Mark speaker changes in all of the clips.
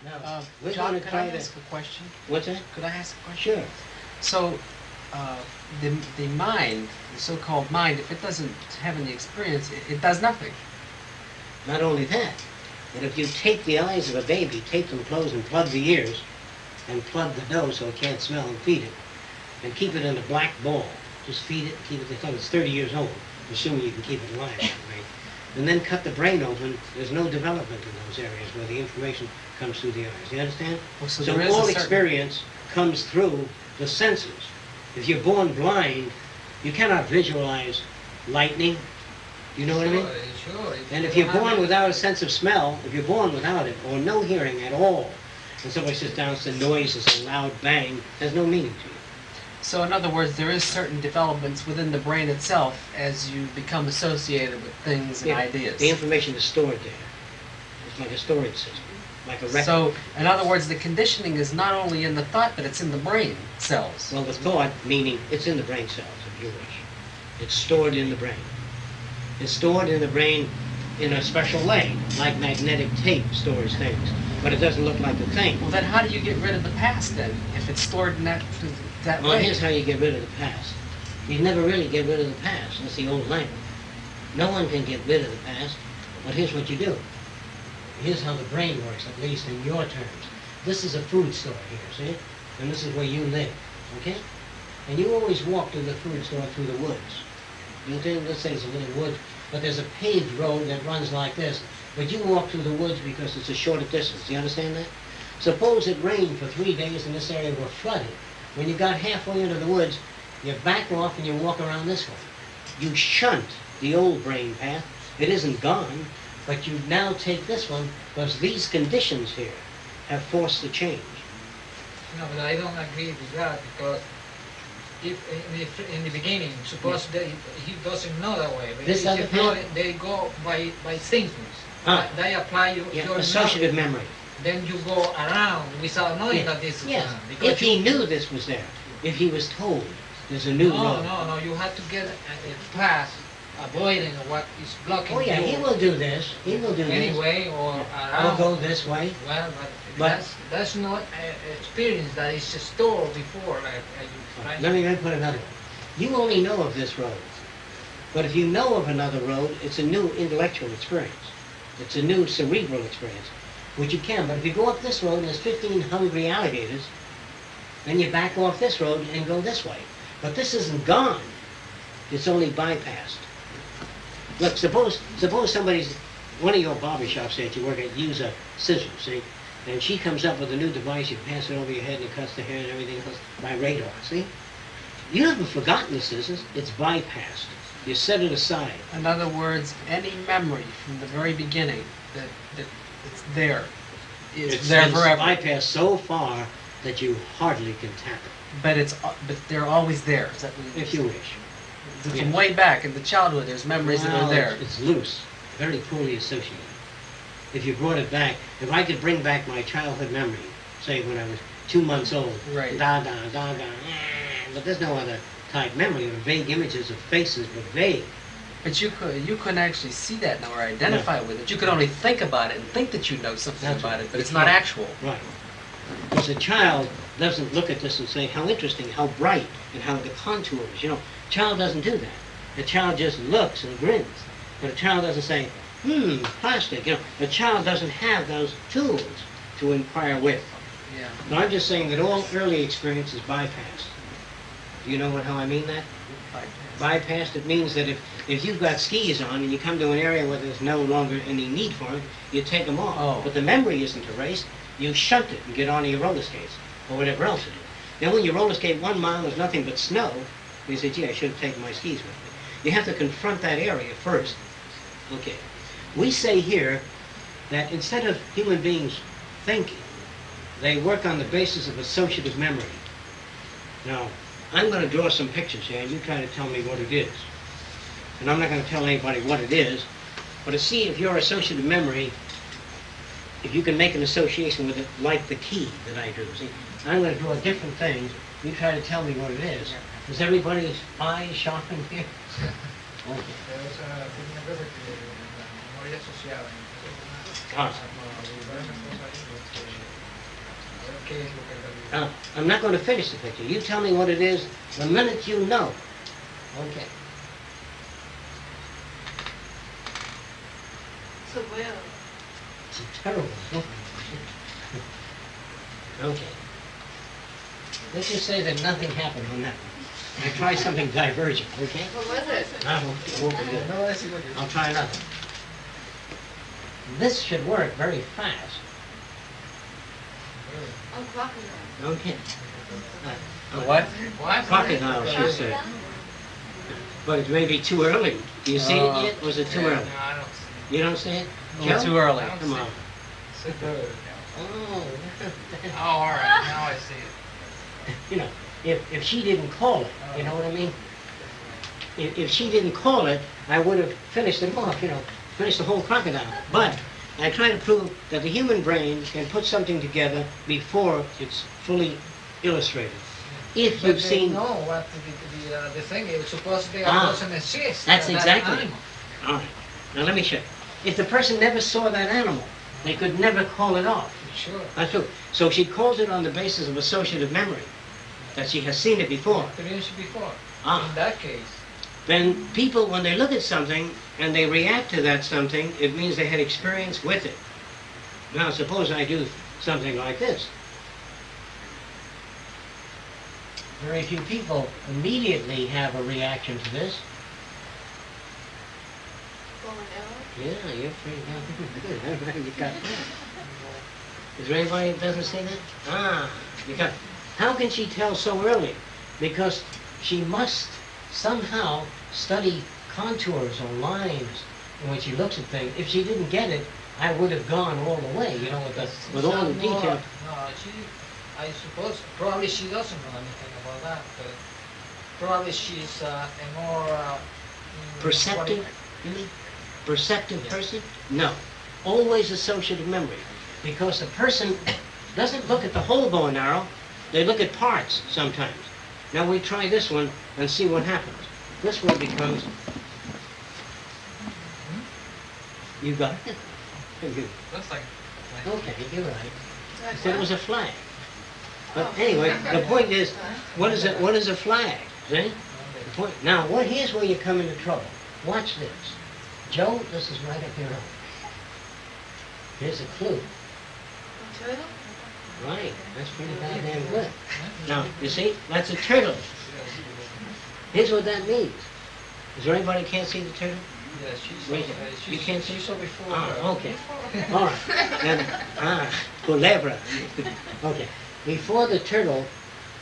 Speaker 1: Now,
Speaker 2: John, could I ask a question?
Speaker 1: What's that?
Speaker 2: Could I ask a question?
Speaker 1: Sure.
Speaker 2: So, the mind, the so-called mind, if it doesn't have any experience, it does nothing.
Speaker 1: Not only that, but if you tape the eyes of a baby, tape them closed and plug the ears, and plug the nose so it can't smell and feed it, and keep it in a black ball, just feed it, keep it until it's 30 years old, assuming you can keep it alive, right? And then cut the brain open, there's no development in those areas where the information comes through the eyes. You understand?
Speaker 2: Well, so
Speaker 1: So
Speaker 2: there is a
Speaker 1: all
Speaker 2: certain-
Speaker 1: experience comes through the senses. If you're born blind, you cannot visualize lightning. You know what I mean?
Speaker 3: Sure.
Speaker 1: And if you're born without a sense of smell, if you're born without it, or no hearing at all, and somebody sits down and says noise is a loud bang, there's no meaning to you.
Speaker 2: So in other words, there is certain developments within the brain itself as you become associated with things and
Speaker 1: Yeah,
Speaker 2: ideas.
Speaker 1: the information is stored there. It's like a storage system, like a record.
Speaker 2: So, in other words, the conditioning is not only in the thought, but it's in the brain cells.
Speaker 1: Well, the thought, meaning it's in the brain cells, if you wish. It's stored in the brain. It's stored in the brain in a special way, like magnetic tape stores things, but it doesn't look like a thing.
Speaker 2: Well, then how do you get rid of the past then, if it's stored in that
Speaker 1: Well,
Speaker 2: way?
Speaker 1: here's how you get rid of the past. You never really get rid of the past. That's the old language. No one can get rid of the past, but here's what you do. Here's how the brain works, at least in your terms. This is a food store here, see? And this is where you live, okay? And you always walk to the food store through the woods. You think, let's say there's a little woods, but there's a paved road that runs like this. But you walk through the woods because it's a shorter distance. Do you understand that? Suppose it rained for 3 days and this area were flooded. When you got halfway into the woods, you back off and you walk around this way. You shunt the old brain path. It isn't gone, but you now take this one because these conditions here have forced the change.
Speaker 3: No, but I don't agree with that because if in the beginning, suppose he doesn't know that way. But
Speaker 1: This
Speaker 3: it's
Speaker 1: other
Speaker 3: flooded, they go by thinking.
Speaker 1: Ah.
Speaker 3: They apply
Speaker 1: Yeah,
Speaker 3: your
Speaker 1: associative
Speaker 3: knowledge.
Speaker 1: memory.
Speaker 3: Then you go around without knowing that this is
Speaker 1: Yes.
Speaker 3: because
Speaker 1: If he knew this was there, if he was told there's a new road.
Speaker 3: No, you have to get a path avoiding what is blocking
Speaker 1: Oh yeah,
Speaker 3: you
Speaker 1: he will do this. He will do this.
Speaker 3: anyway or
Speaker 1: I'll
Speaker 3: around.
Speaker 1: go this way.
Speaker 3: Well,
Speaker 1: But-
Speaker 3: that's not an experience that is stored before.
Speaker 1: Let me put another one. You only know of this road. But if you know of another road, it's a new intellectual experience. It's a new cerebral experience, which you can. But if you go up this road and there's 15 hungry alligators, then you back off this road and go this way. But this isn't gone. It's only bypassed. Look, suppose somebody's, one of your barber shops that you work at, use a scissors, see? And she comes up with a new device, you pass it over your head and it cuts the hair and everything else by radar, see? You haven't forgotten the scissors, it's bypassed. You set it aside.
Speaker 2: In other words, any memory from the very beginning that it's there is there
Speaker 1: It's
Speaker 2: forever.
Speaker 1: bypassed so far that you hardly can tap it,
Speaker 2: But they're always there. Is that what
Speaker 1: if you wish.
Speaker 2: From
Speaker 1: yes.
Speaker 2: way back in the childhood, there's memories that
Speaker 1: Well,
Speaker 2: are there.
Speaker 1: It's loose, very poorly associated. If you brought it back, if I could bring back my childhood memory, say when I was 2 months old,
Speaker 2: Right.
Speaker 1: da da da da, but there's no other type memory of vague images of faces, but vague.
Speaker 2: But you couldn't actually see that now or identify with it. You could only think about it and think that you know something
Speaker 1: That's
Speaker 2: about
Speaker 1: right.
Speaker 2: it, but it's not actual.
Speaker 1: Right. Because a child doesn't look at this and say, how interesting, how bright, and how the contours, you know. Child doesn't do that. The child just looks and grins. But a child doesn't say, plastic, you know. A child doesn't have those tools to inquire with.
Speaker 2: Yeah.
Speaker 1: But I'm just saying that all early experience is bypassed. Do you know how I mean that? Bypassed, it means that if you've got skis on and you come to an area where there's no longer any need for them, you take them off.
Speaker 2: Oh.
Speaker 1: But the memory isn't erased. You shunt it and get onto your roller skates or whatever else it is. Then when you roller skate 1 mile, there's nothing but snow. You say, gee, I should have taken my skis with me. You have to confront that area first. Okay. We say here that instead of human beings thinking, they work on the basis of associative memory. Now, I'm going to draw some pictures here, and you try to tell me what it is. And I'm not going to tell anybody what it is, but to see if your associative memory, if you can make an association with it like the key that I do. See, I'm going to draw different things. You try to tell me what it is. Is everybody's eyes sharpened here? Okay.
Speaker 3: Tiene que ver que la memoria asociada.
Speaker 1: Ah.
Speaker 3: Varias cosas ahí, ¿Qué es lo que es la vida?
Speaker 1: I'm not going to finish the picture. You tell me what it is the minute you know. Okay.
Speaker 4: So well.
Speaker 1: It's a terrible book. Okay. Let's just say that nothing happened on that one. I try something divergent, okay?
Speaker 4: What was it?
Speaker 1: I won't be good.
Speaker 2: No, I see what you're
Speaker 1: I'll try another. This should work very fast.
Speaker 4: Oh, crocodile.
Speaker 1: Okay.
Speaker 2: What?
Speaker 3: What?
Speaker 1: Crocodile, she said. But it may be too early. Do you see it yet, or is it too early?
Speaker 3: No, I don't see.
Speaker 1: You don't see it?
Speaker 2: You're
Speaker 1: Joe?
Speaker 2: too early.
Speaker 1: Come on.
Speaker 3: Oh,
Speaker 1: Oh,
Speaker 3: all right. Now I see it.
Speaker 1: you know, if she didn't call it, you know what I mean? If she didn't call it, I would have finished it off, you know, finished the whole crocodile. But I try to prove that the human brain can put something together before it's fully illustrated. If
Speaker 3: But
Speaker 1: you've
Speaker 3: they
Speaker 1: sing.
Speaker 3: know what the thing is. Supposedly
Speaker 1: Ah,
Speaker 3: doesn't exist.
Speaker 1: That's
Speaker 3: that
Speaker 1: exactly.
Speaker 3: animal.
Speaker 1: All right. Now let me show you. If the person never saw that animal, they could never call it off.
Speaker 3: Sure.
Speaker 1: That's true. So she calls it on the basis of associative memory, that she has seen it before.
Speaker 3: Experienced before.
Speaker 1: Ah.
Speaker 3: In that case.
Speaker 1: Then people, when they look at something and they react to that something, it means they had experience with it. Now suppose I do something like this. Very few people immediately have a reaction to this.
Speaker 4: Bow and arrow.
Speaker 1: Yeah, you're pretty damn good. You got that. Is there anybody that doesn't say that? Ah, because how can she tell so early? Because she must somehow study contours or lines when she looks at things. If she didn't get it, I would have gone all the way, you know, with all the detail.
Speaker 3: No, I suppose, probably she doesn't know anything about that, but probably she's a more...
Speaker 1: Perceptive, you mean? Perceptive person? No. Always associative memory. Because the person doesn't look at the whole bow and arrow, they look at parts sometimes. Now we try this one and see what happens. This one becomes... You got it? Good.
Speaker 3: Looks like...
Speaker 1: Okay, you're right. I said it was a flag. But anyway, the point is, what is a flag? See? The point, now, here's where you come into trouble. Watch this. Joe, this is right up your own. Here's a clue.
Speaker 4: A turtle?
Speaker 1: Right, that's pretty goddamn good. Now, you see, that's a turtle. Here's what that means. Is there anybody who can't see the turtle?
Speaker 3: Yeah, she's...
Speaker 1: Wait, you can't see?
Speaker 3: She saw before.
Speaker 1: Ah, okay. All right. Then, culebra. Okay. Before the turtle,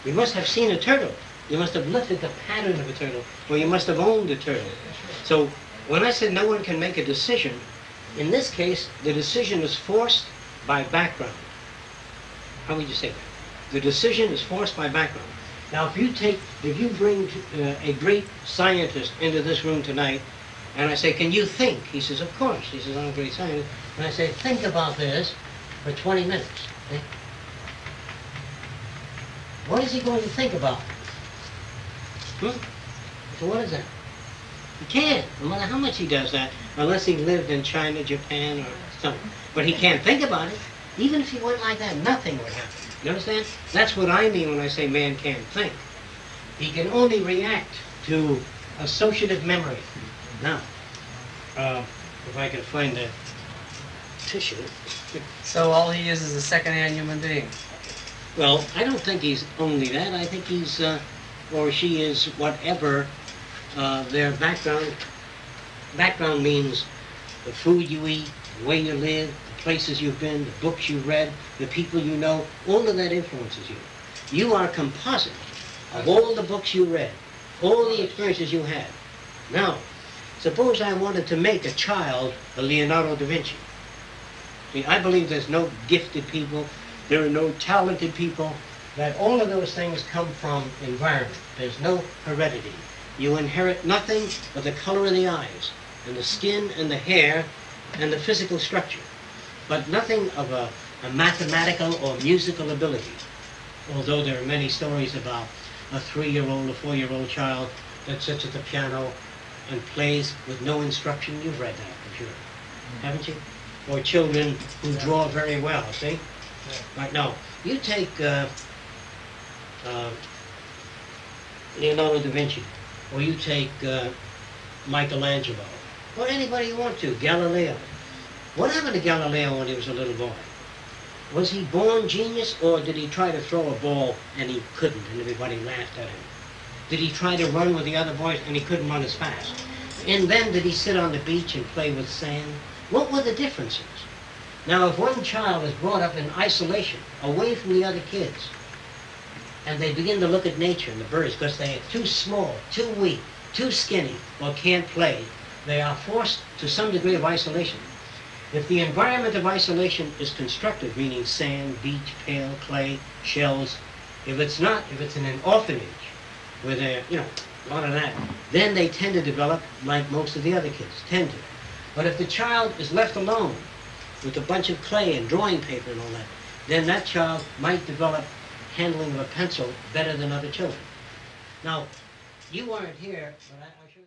Speaker 1: you must have seen a turtle. You must have looked at the pattern of a turtle, or you must have owned a turtle. So, when I said no one can make a decision, in this case, the decision is forced by background. How would you say that? The decision is forced by background. Now, if you bring a great scientist into this room tonight, and I say, can you think? He says, of course. He says, I'm a great scientist. And I say, think about this for 20 minutes. Okay? What is he going to think about? So what is that? He can't, no matter how much he does that, unless he lived in China, Japan, or something. But he can't think about it. Even if he went like that, nothing would happen. You understand? That's what I mean when I say man can't think. He can only react to associative memory. Now, if I can find the tissue.
Speaker 2: So all he is a second-hand human being.
Speaker 1: Well, I don't think he's only that. I think he's, or she is, whatever their background. Background means the food you eat, the way you live, the places you've been, the books you've read, the people you know. All of that influences you. You are a composite of all the books you read, all the experiences you had. Now, suppose I wanted to make a child a Leonardo da Vinci. See, I believe there's no gifted people, there are no talented people, that all of those things come from environment. There's no heredity. You inherit nothing but the color of the eyes, and the skin, and the hair, and the physical structure, but nothing of a mathematical or musical ability. Although there are many stories about a 3-year-old or 4-year-old child that sits at the piano and plays with no instruction. You've read that, I'm sure. Haven't you? Or children who draw very well, see? Right, no. You take Leonardo da Vinci, or you take Michelangelo, or anybody you want to, Galileo. What happened to Galileo when he was a little boy? Was he born genius, or did he try to throw a ball and he couldn't and everybody laughed at him? Did he try to run with the other boys and he couldn't run as fast? And then did he sit on the beach and play with sand? What were the differences? Now, if one child is brought up in isolation, away from the other kids, and they begin to look at nature and the birds because they are too small, too weak, too skinny, or can't play, they are forced to some degree of isolation. If the environment of isolation is constructive, meaning sand, beach, pale, clay, shells, if it's not, if it's in an orphanage, where they're, a lot of that, then they tend to develop like most of the other kids tend to. But if the child is left alone with a bunch of clay and drawing paper and all that, then that child might develop handling of a pencil better than other children. Now, you weren't here, but I should